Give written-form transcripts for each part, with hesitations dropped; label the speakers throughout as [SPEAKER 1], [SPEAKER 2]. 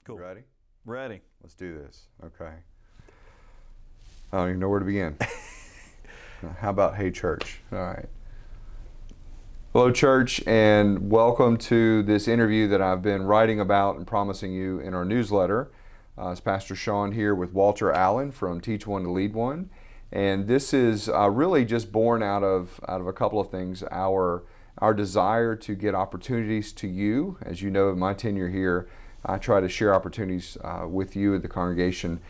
[SPEAKER 1] Cool.
[SPEAKER 2] Ready?
[SPEAKER 1] Ready.
[SPEAKER 2] Let's do this. Okay. I don't even know where to begin. How about Hey Church? All right. Hello, church, and welcome to this interview that I've been writing about and promising you in our newsletter. It's Pastor Shawn here with Walter Allen from Teach One to Lead One, and this is really just born out of a couple of things. Our desire to get opportunities to you. As you know, in my tenure here, I try to share opportunities with you at the congregation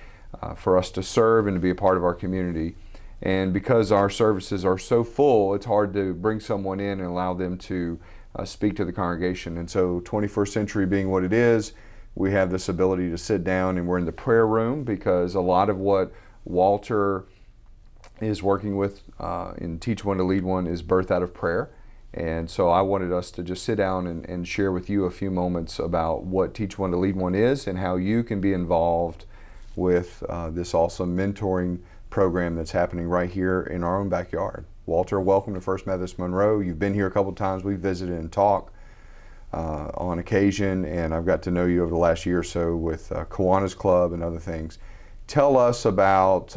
[SPEAKER 2] for us to serve and to be a part of our community. And because our services are so full, it's hard to bring someone in and allow them to speak to the congregation. And so 21st century being what it is, we have this ability to sit down and we're in the prayer room, because a lot of what Walter is working with in Teach One to Lead One is birthed out of prayer. And so I wanted us to just sit down and share with you a few moments about what Teach One to Lead One is and how you can be involved with this awesome mentoring program that's happening right here in our own backyard. Walter, welcome to First Methodist Monroe. You've been here a couple times. We've visited and talked on occasion, and I've got to know you over the last year or so with Kiwanis Club and other things. Tell us about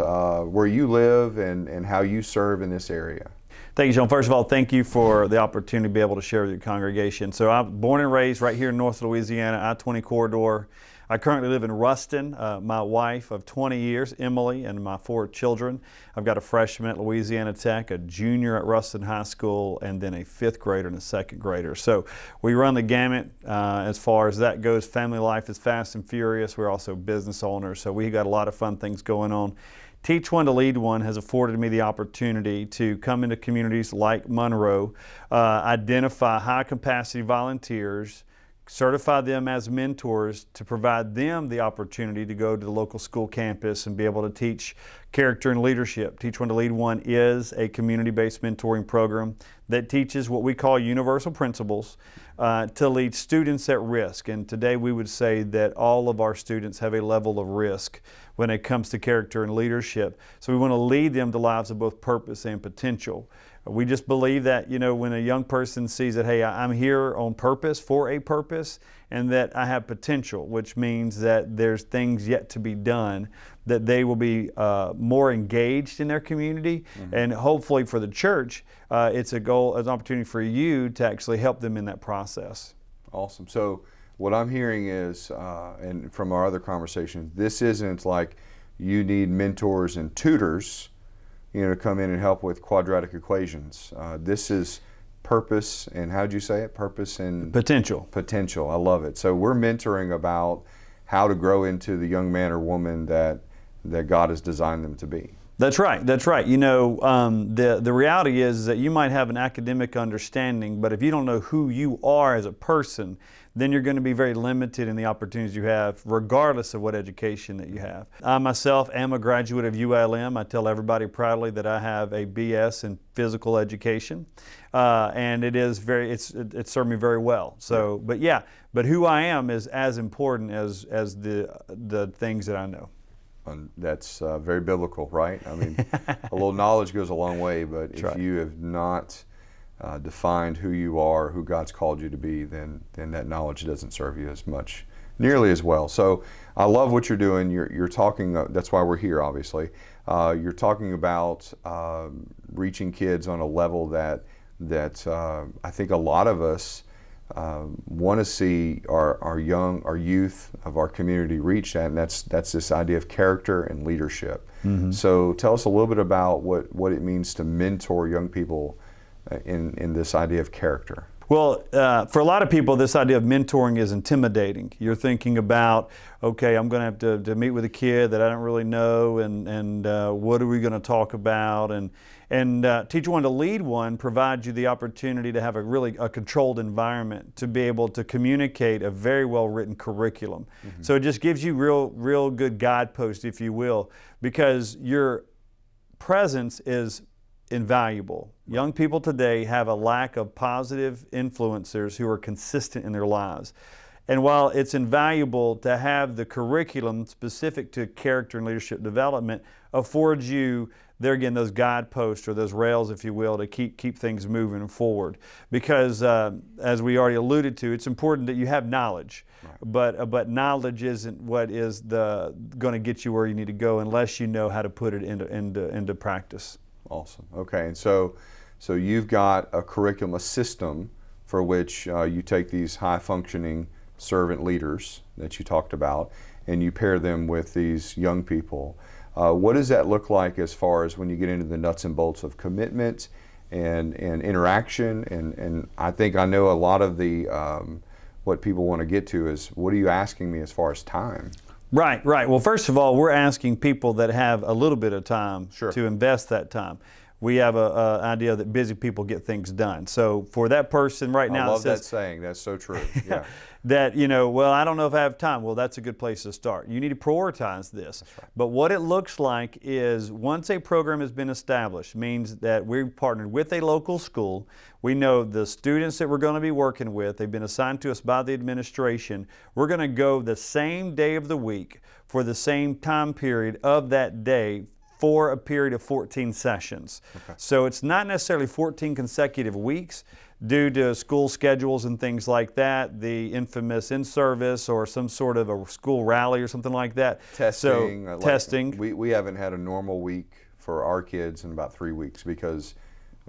[SPEAKER 2] where you live and how you serve in this area.
[SPEAKER 1] Thank you, Shawn. First of all, thank you for the opportunity to be able to share with your congregation. So I'm born and raised right here in North Louisiana, I-20 corridor. I currently live in Ruston. My wife of 20 years, Emily, and my 4 children. I've got a freshman at Louisiana Tech, a junior at Ruston High School, and then a 5th grader and a 2nd grader. So we run the gamut as far as that goes. Family life is fast and furious. We're also business owners, so we got a lot of fun things going on. Teach One to Lead One has afforded me the opportunity to come into communities like Monroe, identify high capacity volunteers, certify them as mentors to provide them the opportunity to go to the local school campus and be able to teach character and leadership. Teach One to Lead One is a community-based mentoring program that teaches what we call universal principles to lead students at risk. And today we would say that all of our students have a level of risk when it comes to character and leadership. So we want to lead them to lives of both purpose and potential. We just believe that, you know, when a young person sees that, hey, I'm here on purpose, for a purpose, and that I have potential, which means that there's things yet to be done, that they will be more engaged in their community. Mm-hmm. And hopefully for the church, it's a goal, it's an opportunity for you to actually help them in that process.
[SPEAKER 2] Awesome. So what I'm hearing is, and from our other conversations, this isn't like you need mentors and tutors, you know, to come in and help with quadratic equations. This is purpose and, how'd you say it? Purpose and
[SPEAKER 1] potential.
[SPEAKER 2] Potential. I love it. So we're mentoring about how to grow into the young man or woman that God has designed them to be.
[SPEAKER 1] That's right. That's right. You know, the reality is that you might have an academic understanding, but if you don't know who you are as a person, then you're going to be very limited in the opportunities you have, regardless of what education that you have. I myself am a graduate of ULM. I tell everybody proudly that I have a BS in physical education, and it served me very well. So, but who I am is as important as the things that I know.
[SPEAKER 2] That's very biblical, right? I mean, a little knowledge goes a long way, but if you have not defined who you are, who God's called you to be, then that knowledge doesn't serve you as much, nearly as well. So I love what you're doing. You're talking, that's why we're here, obviously. You're talking about reaching kids on a level that I think a lot of us want to see our youth of our community reach that, and that's this idea of character and leadership. Mm-hmm. So tell us a little bit about what it means to mentor young people in this idea of character.
[SPEAKER 1] Well, for a lot of people, this idea of mentoring is intimidating. You're thinking about, okay, I'm going to have to meet with a kid that I don't really know, and what are we going to talk about? And Teach One to Lead One provides you the opportunity to have a controlled environment, to be able to communicate a very well-written curriculum. Mm-hmm. So it just gives you real good guideposts, if you will, because your presence is invaluable. Young people today have a lack of positive influencers who are consistent in their lives. And while it's invaluable to have the curriculum specific to character and leadership development, affords you, there again, those guideposts or those rails, if you will, to keep things moving forward. Because as we already alluded to, it's important that you have knowledge. Right. But knowledge isn't what is going to get you where you need to go unless you know how to put it into practice.
[SPEAKER 2] Awesome. Okay, and so you've got a curriculum, a system for which you take these high-functioning servant leaders that you talked about, and you pair them with these young people. What does that look like as far as when you get into the nuts and bolts of commitment and interaction? And I think I know a lot of the what people want to get to is, what are you asking me as far as time?
[SPEAKER 1] Right. Well, first of all, we're asking people that have a little bit of time to invest that time. We have an idea that busy people get things done. So for that person right now,
[SPEAKER 2] I love that saying. That's so true. Yeah.
[SPEAKER 1] That, well, I don't know if I have time. Well, that's a good place to start. You need to prioritize this.
[SPEAKER 2] That's right.
[SPEAKER 1] But what it looks like is once a program has been established, means that we've partnered with a local school. We know the students that we're going to be working with. They've been assigned to us by the administration. We're going to go the same day of the week for the same time period of that day for a period of 14 sessions. Okay. So it's not necessarily 14 consecutive weeks due to school schedules and things like that, the infamous in-service or some sort of a school rally or something like that.
[SPEAKER 2] Testing.
[SPEAKER 1] So, testing.
[SPEAKER 2] We haven't had a normal week for our kids in about 3 weeks because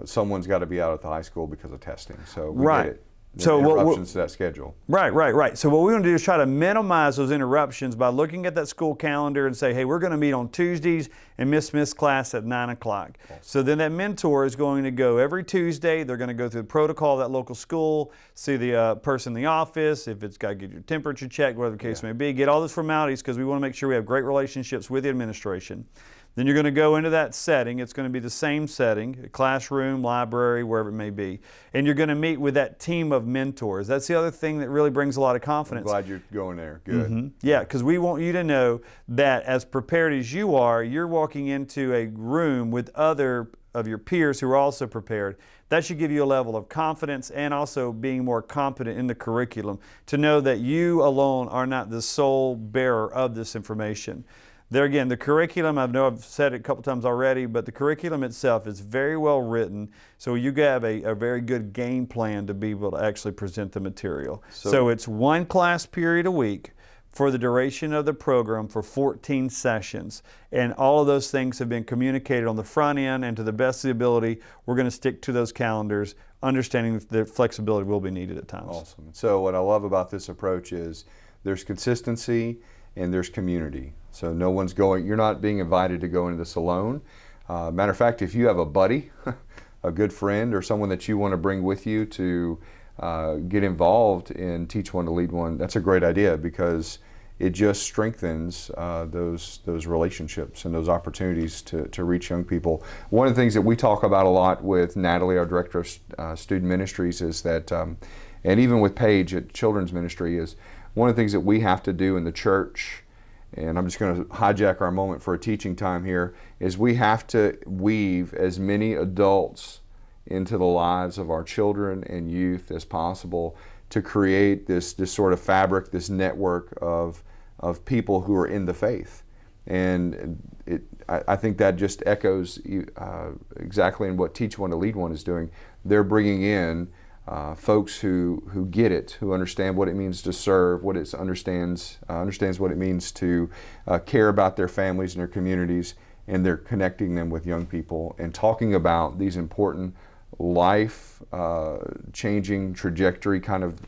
[SPEAKER 2] someone's got to be out at the high school because of testing. So we get it. So interruptions to that schedule.
[SPEAKER 1] Right. So what we want to do is try to minimize those interruptions by looking at that school calendar and say, hey, we're going to meet on Tuesdays and miss class at 9 o'clock. Awesome. So then that mentor is going to go every Tuesday. They're going to go through the protocol of that local school, see the person in the office, if it's got to get your temperature checked, whatever the case may be, get all those formalities because we want to make sure we have great relationships with the administration. Then you're going to go into that setting. It's going to be the same setting, classroom, library, wherever it may be. And you're going to meet with that team of mentors. That's the other thing that really brings a lot of confidence.
[SPEAKER 2] I'm glad you're going there. Good.
[SPEAKER 1] Mm-hmm. Yeah, because we want you to know that as prepared as you are, you're walking into a room with other of your peers who are also prepared. That should give you a level of confidence and also being more competent in the curriculum to know that you alone are not the sole bearer of this information. There again, the curriculum, I know I've said it a couple times already, but the curriculum itself is very well written, so you have a very good game plan to be able to actually present the material. So it's one class period a week for the duration of the program for 14 sessions, and all of those things have been communicated on the front end, and to the best of the ability, we're going to stick to those calendars, understanding that flexibility will be needed at times.
[SPEAKER 2] Awesome. So what I love about this approach is there's consistency and there's community. So no one's you're not being invited to go into this alone. Matter of fact, if you have a buddy, a good friend, or someone that you want to bring with you to get involved in Teach One to Lead One, that's a great idea because it just strengthens those relationships and those opportunities to reach young people. One of the things that we talk about a lot with Natalie, our Director of Student Ministries, is that, and even with Paige at Children's Ministry, is one of the things that we have to do in the church, and I'm just going to hijack our moment for a teaching time here, is we have to weave as many adults into the lives of our children and youth as possible to create this sort of fabric, this network of people who are in the faith. And I think that just echoes exactly in what Teach One to Lead One is doing. They're bringing in folks who get it, who understand what it means to serve, understands what it means to care about their families and their communities, and they're connecting them with young people and talking about these important life-changing trajectory kind of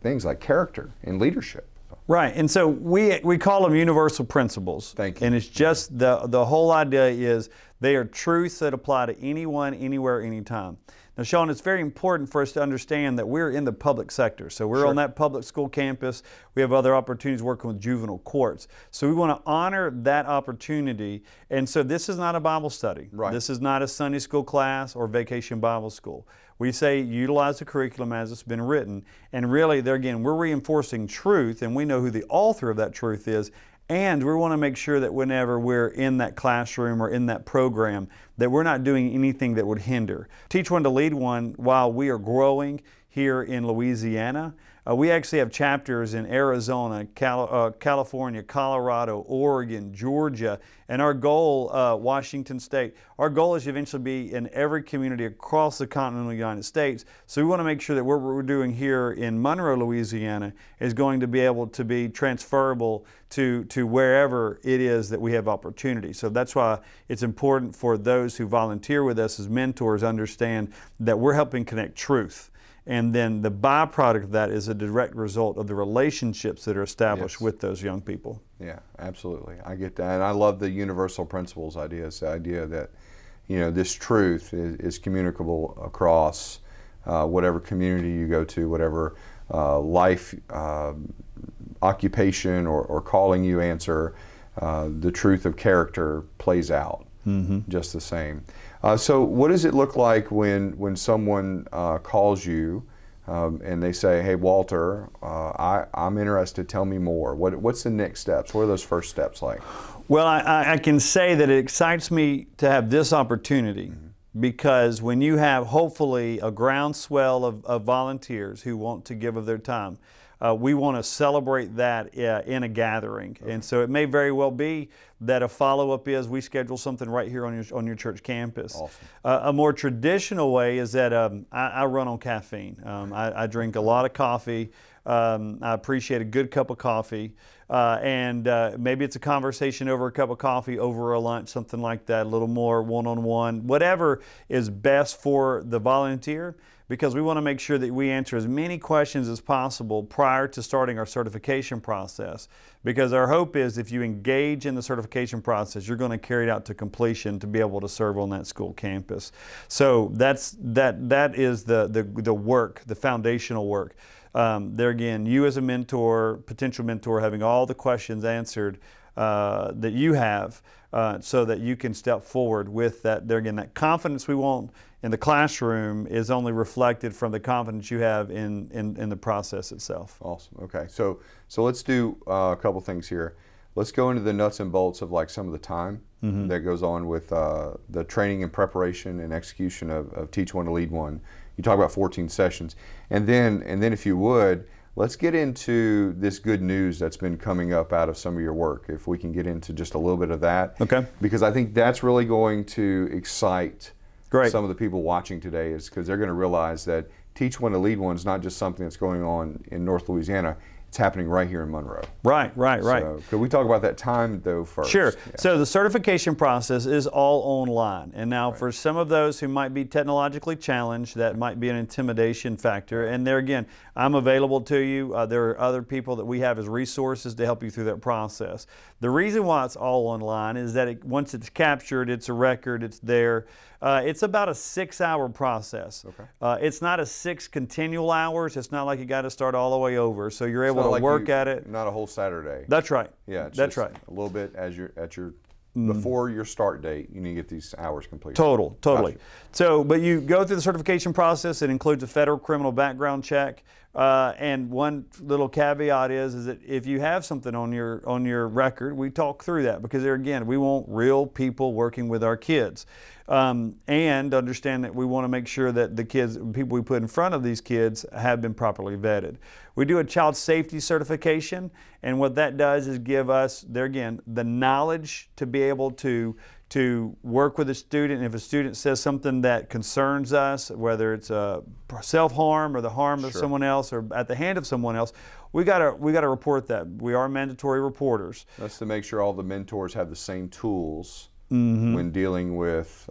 [SPEAKER 2] things like character and leadership.
[SPEAKER 1] Right, and so we call them universal principles.
[SPEAKER 2] Thank you.
[SPEAKER 1] And it's just the whole idea is they are truths that apply to anyone, anywhere, anytime. Now, Shawn, it's very important for us to understand that we're in the public sector. So we're on that public school campus. We have other opportunities working with juvenile courts. So we want to honor that opportunity. And so this is not a Bible study.
[SPEAKER 2] Right.
[SPEAKER 1] This is not a Sunday school class or vacation Bible school. We say utilize the curriculum as it's been written. And really, there again, we're reinforcing truth, and we know who the author of that truth is. And we want to make sure that whenever we're in that classroom or in that program, that we're not doing anything that would hinder. Teach One to Lead One, while we are growing here in Louisiana, We actually have chapters in Arizona, California, Colorado, Oregon, Georgia, and our goal, Washington State, our goal is to eventually be in every community across the continental United States. So we want to make sure that what we're doing here in Monroe, Louisiana is going to be able to be transferable to wherever it is that we have opportunity. So that's why it's important for those who volunteer with us as mentors understand that we're helping connect truth. And then the byproduct of that is a direct result of the relationships that are established with those young people.
[SPEAKER 2] Yeah, absolutely. I get that. And I love the universal principles idea. It's the idea that, this truth is communicable across whatever community you go to, whatever life, occupation, or calling you answer. The truth of character plays out just the same. So what does it look like when someone calls you and they say, hey, Walter, I'm interested, tell me more. What's the next steps? What are those first steps like?
[SPEAKER 1] Well, I can say that it excites me to have this opportunity because when you have hopefully a groundswell of volunteers who want to give of their time, we want to celebrate that in a gathering. Okay. And so it may very well be that a follow-up is we schedule something right here on your church campus.
[SPEAKER 2] Awesome.
[SPEAKER 1] A more traditional way is that I run on caffeine. I drink a lot of coffee. I appreciate a good cup of coffee. And maybe it's a conversation over a cup of coffee, over a lunch, something like that, a little more one-on-one, whatever is best for the volunteer, because we want to make sure that we answer as many questions as possible prior to starting our certification process. Because our hope is if you engage in the certification process, you're going to carry it out to completion to be able to serve on that school campus. So that is the work, the foundational work. There again, you as a mentor, potential mentor, having all the questions answered that you have so that you can step forward with that. There again, that confidence we want in the classroom is only reflected from the confidence you have in the process itself.
[SPEAKER 2] Awesome. Okay, so let's do a couple things here. Let's go into the nuts and bolts of like some of the time that goes on with the training and preparation and execution of Teach One to Lead One. You talk about 14 sessions, and then if you would, let's get into this good news that's been coming up out of some of your work. If we can get into just a little bit of that,
[SPEAKER 1] okay?
[SPEAKER 2] Because I think that's really going to excite some of the people watching today, is because they're going to realize that Teach One to Lead One is not just something that's going on in North Louisiana. It's happening right here in Monroe.
[SPEAKER 1] Right.
[SPEAKER 2] So could we talk about that time though first?
[SPEAKER 1] Sure.
[SPEAKER 2] Yeah.
[SPEAKER 1] So the certification process is all online. And now for some of those who might be technologically challenged, that might be an intimidation factor. And there again, I'm available to you. There are other people that we have as resources to help you through that process. The reason why it's all online is that once it's captured, it's a record, it's there. It's about a 6-hour process.
[SPEAKER 2] Okay.
[SPEAKER 1] It's not a 6 continual hours. It's not like you got to start all the way over. So you're able to work at it.
[SPEAKER 2] Not a whole Saturday.
[SPEAKER 1] That's right.
[SPEAKER 2] Yeah, it's
[SPEAKER 1] that's
[SPEAKER 2] just
[SPEAKER 1] right.
[SPEAKER 2] a little bit as you're at your before your start date. You need to get these hours completed.
[SPEAKER 1] Totally.
[SPEAKER 2] Gotcha.
[SPEAKER 1] So, but you go through the certification process. It includes a federal criminal background check. And one little caveat is that if you have something on your record, we talk through that, because there again, we want real people working with our kids, and understand that we want to make sure that the people we put in front of these kids have been properly vetted. We do a child safety certification, and what that does is give us, there again, the knowledge to be able to work with a student. And if a student says something that concerns us, whether it's self-harm or the harm of someone else or at the hand of someone else, we gotta report that. We are mandatory reporters.
[SPEAKER 2] That's to make sure all the mentors have the same tools when dealing with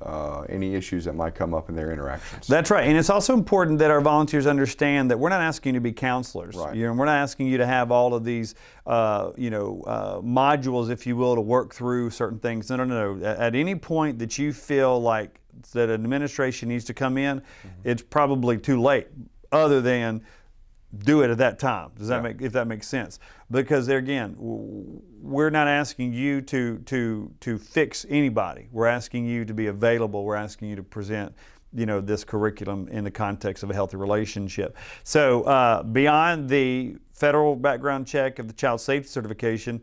[SPEAKER 2] any issues that might come up in their interactions.
[SPEAKER 1] That's right, and it's also important that our volunteers understand that we're not asking you to be counselors.
[SPEAKER 2] Right.
[SPEAKER 1] We're not asking you to have all of these, modules, if you will, to work through certain things. No. At any point that you feel like that an administration needs to come in, it's probably too late. Other than do it at that time. Does that if that makes sense? Because there again, we're not asking you to fix anybody. We're asking you to be available. We're asking you to present, this curriculum in the context of a healthy relationship. So beyond the federal background check of the child safety certification,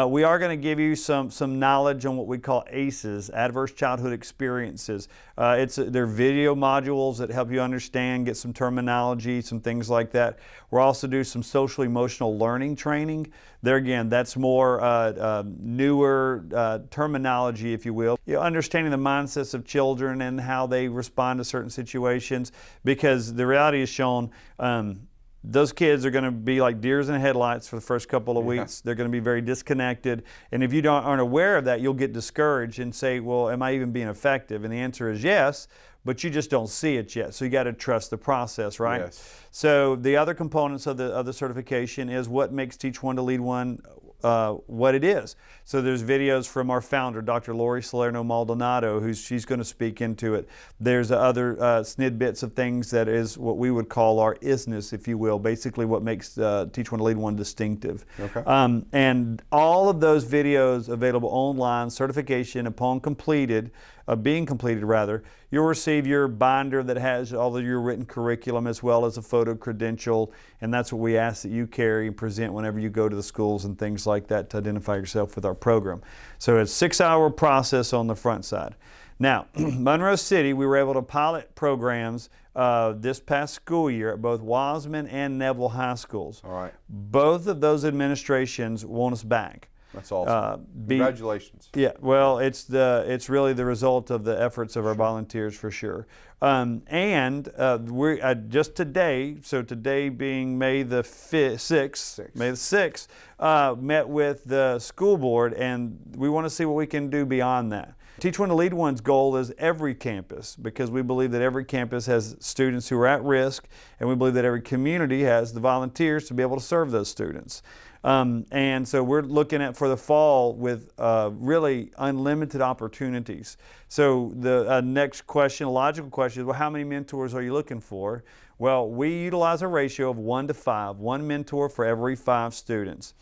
[SPEAKER 1] we are going to give you some knowledge on what we call ACEs, adverse childhood experiences. They're video modules that help you understand, get some terminology, some things like that. We'll also do some social emotional learning training. There again, that's more newer terminology, if you will. Understanding the mindsets of children and how they respond to certain situations, because the reality is shown, those kids are going to be like deers in headlights for the first couple of weeks. They're going to be very disconnected. And if you aren't aware of that, you'll get discouraged and say, well, am I even being effective? And the answer is yes, but you just don't see it yet. So you got to trust the process, right?
[SPEAKER 2] Yes.
[SPEAKER 1] So the other components of the certification is what makes Teach One to Lead One what it is. So there's videos from our founder, Dr. Lori Salerno Maldonado, she's going to speak into it. There's other snidbits of things that is what we would call our isness, if you will, basically what makes Teach One to Lead One distinctive.
[SPEAKER 2] Okay.
[SPEAKER 1] And all of those videos available online, certification upon being completed rather, you'll receive your binder that has all of your written curriculum as well as a photo credential, and that's what we ask that you carry and present whenever you go to the schools and things like that to identify yourself with our program. So it's a 6-hour process on the front side. Now, Monroe City, we were able to pilot programs this past school year at both Wasman and Neville High Schools.
[SPEAKER 2] All right.
[SPEAKER 1] Both of those administrations want us back.
[SPEAKER 2] That's awesome. Congratulations.
[SPEAKER 1] Yeah, well, it's really the result of the efforts of our volunteers for sure. We're just today, so today being May the 6th, May the 6th, met with the school board, and we want to see what we can do beyond that. Teach One to Lead One's goal is every campus, because we believe that every campus has students who are at risk, and we believe that every community has the volunteers to be able to serve those students. And so we're looking at for the fall with really unlimited opportunities. So the next question, a logical question is, well, how many mentors are you looking for? Well, we utilize a ratio of 1 to 5, 1 mentor for every 5 students.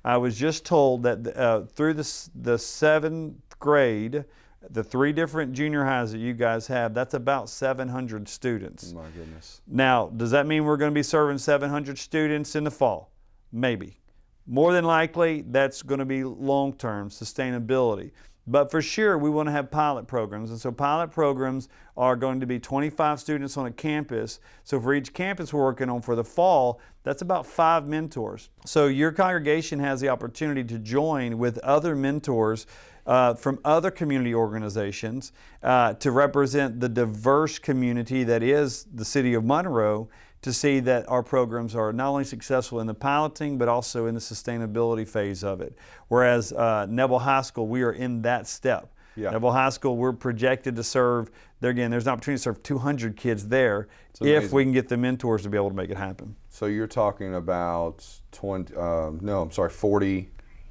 [SPEAKER 1] I was just told that through the 7th grade, the 3 different junior highs that you guys have, that's about 700 students.
[SPEAKER 2] Oh my goodness.
[SPEAKER 1] Now, does that mean we're going to be serving 700 students in the fall? Maybe. More than likely, that's going to be long-term sustainability. But for sure, we want to have pilot programs. And so pilot programs are going to be 25 students on a campus. So for each campus we're working on for the fall, that's about 5 mentors. So your congregation has the opportunity to join with other mentors from other community organizations to represent the diverse community that is the city of Monroe, to see that our programs are not only successful in the piloting, but also in the sustainability phase of it. Whereas Neville High School, we are in that step. Yeah. Neville High School, we're projected to serve, there again, there's an opportunity to serve 200 kids there if we can get the mentors to be able to make it happen.
[SPEAKER 2] So you're talking about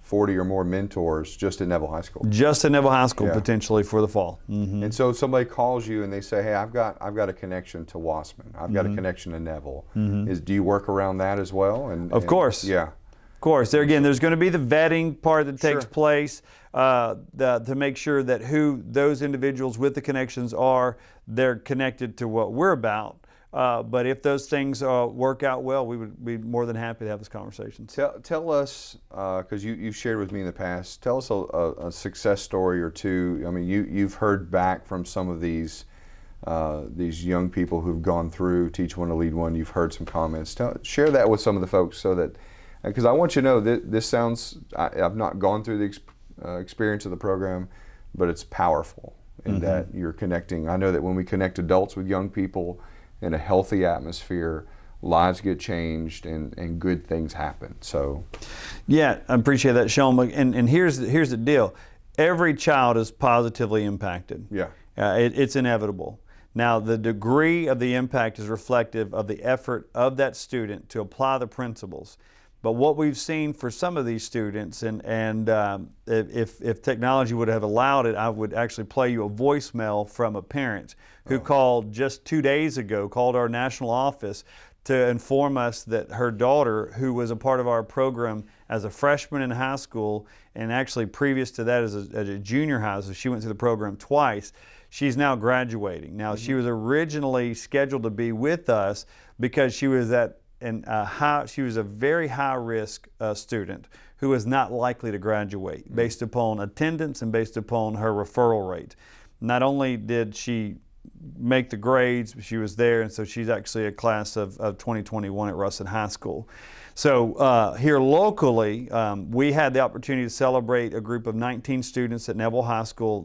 [SPEAKER 2] 40 or more mentors just at Neville High School.
[SPEAKER 1] Just at Neville High School, potentially for the fall. Mm-hmm.
[SPEAKER 2] And so if somebody calls you and they say, hey, I've got a connection to Wasman, I've got a connection to Neville. Do you work around that as well?
[SPEAKER 1] Of course.
[SPEAKER 2] Yeah.
[SPEAKER 1] Of course. There again, there's going to be the vetting part that takes place to make sure that who those individuals with the connections are, they're connected to what we're about. But if those things work out well, we would be more than happy to have this conversation.
[SPEAKER 2] Tell us, because you've shared with me in the past, tell us a success story or two. I mean, you've heard back from some of these young people who've gone through Teach One to Lead One. You've heard some comments. Share that with some of the folks so that, because I want you to know that this sounds, I've not gone through the experience of the program, but it's powerful in that you're connecting. I know that when we connect adults with young people, in a healthy atmosphere, lives get changed and good things happen. So,
[SPEAKER 1] yeah, I appreciate that, Shawn. And here's the deal: every child is positively impacted.
[SPEAKER 2] Yeah,
[SPEAKER 1] it's inevitable. Now, the degree of the impact is reflective of the effort of that student to apply the principles. But what we've seen for some of these students, and if technology would have allowed it, I would actually play you a voicemail from a parent who called just 2 days ago, called our national office to inform us that her daughter, who was a part of our program as a freshman in high school, and actually previous to that as a junior high, so she went through the program twice, she's now graduating. Now, she was originally scheduled to be with us because she was at she was a very high risk student who was not likely to graduate based upon attendance and based upon her referral rate. Not only did she make the grades, she was there, and so she's actually a class of 2021 at Ruston High School. So here locally, we had the opportunity to celebrate a group of 19 students at Neville High School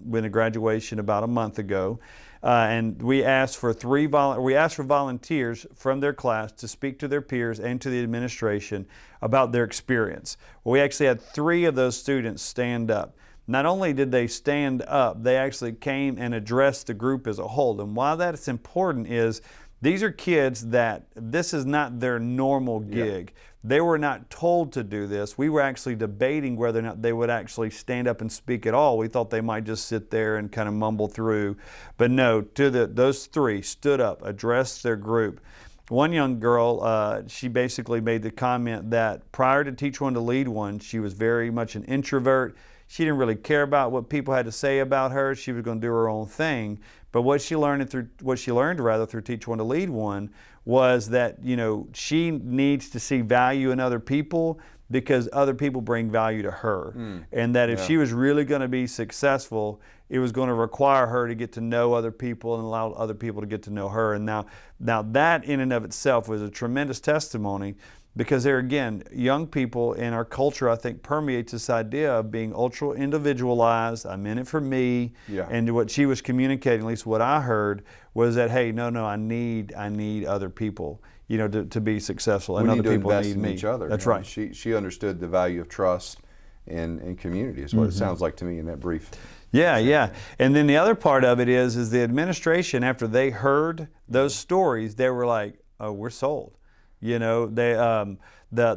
[SPEAKER 1] with a graduation about a month ago. And we asked for volunteers from their class to speak to their peers and to the administration about their experience. Well, we actually had 3 of those students stand up. Not only did they stand up, they actually came and addressed the group as a whole. And why that's important is these are kids that this is not their normal gig. Yeah. They were not told to do this. We were actually debating whether or not they would actually stand up and speak at all. We thought they might just sit there and kind of mumble through. But no, those 3 stood up, addressed their group. One young girl, she basically made the comment that prior to Teach One to Lead One, she was very much an introvert. She didn't really care about what people had to say about her. She was going to do her own thing. But what she learned through Teach One to Lead One was that, she needs to see value in other people because other people bring value to her. And that if she was really going to be successful, it was going to require her to get to know other people and allow other people to get to know her. And now that in and of itself was a tremendous testimony, because there again, young people in our culture, I think, permeates this idea of being ultra individualized. I'm in it for me. Yeah. And what she was communicating, at least what I heard, was that, hey, no, I need other people, to be successful.
[SPEAKER 2] We
[SPEAKER 1] and
[SPEAKER 2] need
[SPEAKER 1] other
[SPEAKER 2] to
[SPEAKER 1] people
[SPEAKER 2] invest
[SPEAKER 1] need
[SPEAKER 2] in
[SPEAKER 1] me.
[SPEAKER 2] each other.
[SPEAKER 1] That's right.
[SPEAKER 2] She understood the value of trust and community is what it sounds like to me in that brief.
[SPEAKER 1] Yeah. And then the other part of it is the administration, after they heard those stories, they were like, oh, we're sold. The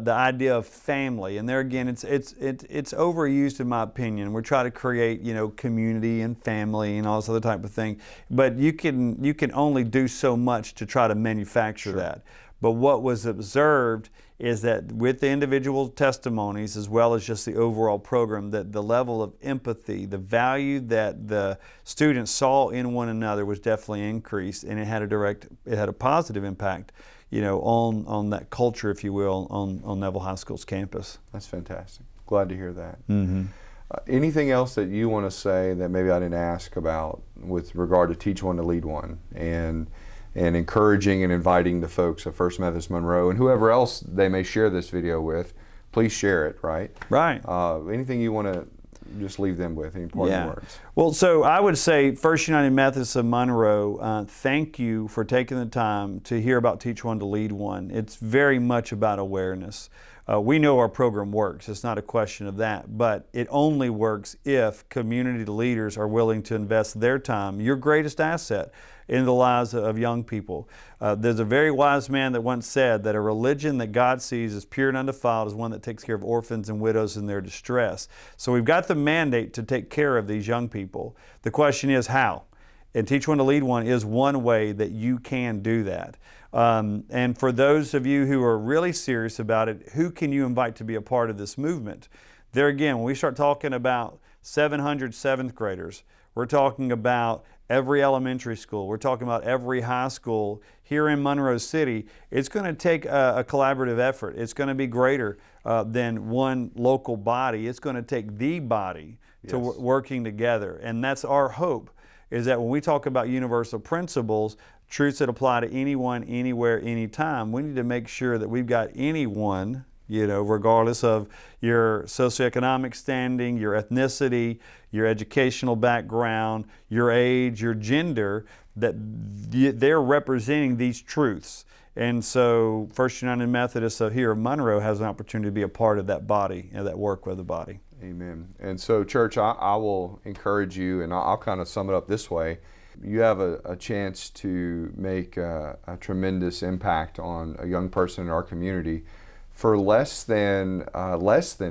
[SPEAKER 1] idea of family, and there again, it's overused in my opinion. We're trying to create, community and family and all this other type of thing, but you can only do so much to try to manufacture that. But what was observed is that with the individual testimonies, as well as just the overall program, that the level of empathy, the value that the students saw in one another was definitely increased, and it had a positive impact, on that culture, if you will, on Neville High School's campus.
[SPEAKER 2] That's fantastic. Glad to hear that. Anything else that you want to say that maybe I didn't ask about with regard to Teach One to Lead One and encouraging and inviting the folks of First Methodist Monroe and whoever else they may share this video with, please share it, right?
[SPEAKER 1] Right.
[SPEAKER 2] Anything you want to just leave them with, any parting words?
[SPEAKER 1] Well, so I would say First United Methodist of Monroe, thank you for taking the time to hear about Teach One to Lead One. It's very much about awareness. We know our program works. It's not a question of that, but it only works if community leaders are willing to invest their time, your greatest asset, in the lives of young people. There's a very wise man that once said that a religion that God sees as pure and undefiled is one that takes care of orphans and widows in their distress. So we've got the mandate to take care of these young people. The question is how? And Teach One to Lead One is one way that you can do that. And for those of you who are really serious about it, who can you invite to be a part of this movement? There again, when we start talking about 700 seventh graders, we're talking about every elementary school, we're talking about every high school here in Monroe City. It's going to take a collaborative effort. It's going to be greater than one local body. It's going to take the body to working together. And that's our hope, is that when we talk about universal principles, truths that apply to anyone, anywhere, anytime, we need to make sure that we've got anyone, regardless of your socioeconomic standing, your ethnicity, your educational background, your age, your gender, that they're representing these truths. And so First United Methodist here in Monroe has an opportunity to be a part of that body and that work with the body.
[SPEAKER 2] Amen. And so, church, I will encourage you, and I'll kind of sum it up this way. You have a chance to make a tremendous impact on a young person in our community for less than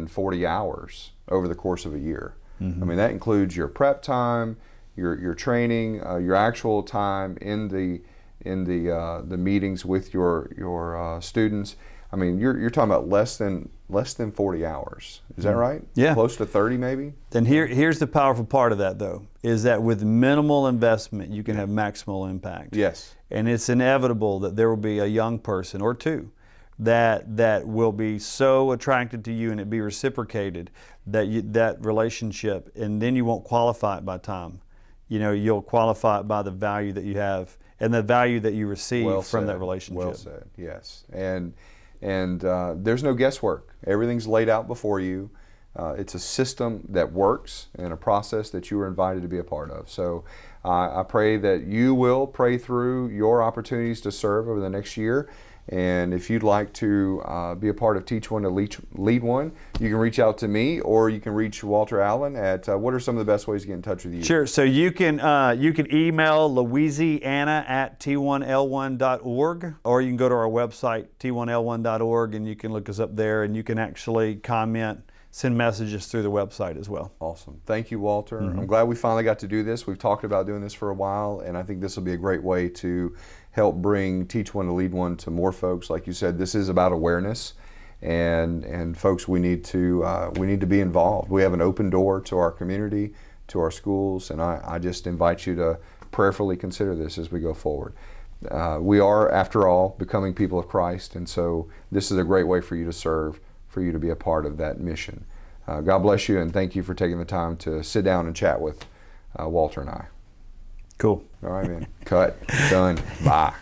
[SPEAKER 2] 40 hours over the course of a year. I mean, that includes your prep time, your training, your actual time in the meetings with your students. I mean, you're talking about less than 40 hours. Is that right?
[SPEAKER 1] Yeah.
[SPEAKER 2] Close to 30 maybe?
[SPEAKER 1] Then here's the powerful part of that, though, is that with minimal investment, you can have maximal impact.
[SPEAKER 2] Yes.
[SPEAKER 1] And it's inevitable that there will be a young person or two that will be so attracted to you and it be reciprocated that relationship, and then you won't qualify it by time. You know, you'll qualify it by the value that you have and the value that you receive from that relationship.
[SPEAKER 2] Well said. Yes. And there's no guesswork. Everything's laid out before you. It's a system that works and a process that you are invited to be a part of. So I pray that you will pray through your opportunities to serve over the next year. And if you'd like to be a part of Teach One to Lead One, you can reach out to me, or you can reach Walter Allen at, what are some of the best ways to get in touch with you?
[SPEAKER 1] Sure. So you can email louisiana@t1l1.org, or you can go to our website, t1l1.org, and you can look us up there, and you can actually comment, send messages through the website as well.
[SPEAKER 2] Awesome. Thank you, Walter. I'm glad we finally got to do this. We've talked about doing this for a while, and I think this will be a great way to help bring Teach One to Lead One to more folks. Like you said, this is about awareness, and folks, we need to be involved. We have an open door to our community, to our schools, and I just invite you to prayerfully consider this as we go forward. We are, after all, becoming people of Christ, and so this is a great way for you to serve, for you to be a part of that mission. God bless you, and thank you for taking the time to sit down and chat with Walter and I.
[SPEAKER 1] Cool.
[SPEAKER 2] All right, man. Cut. Done. Bye.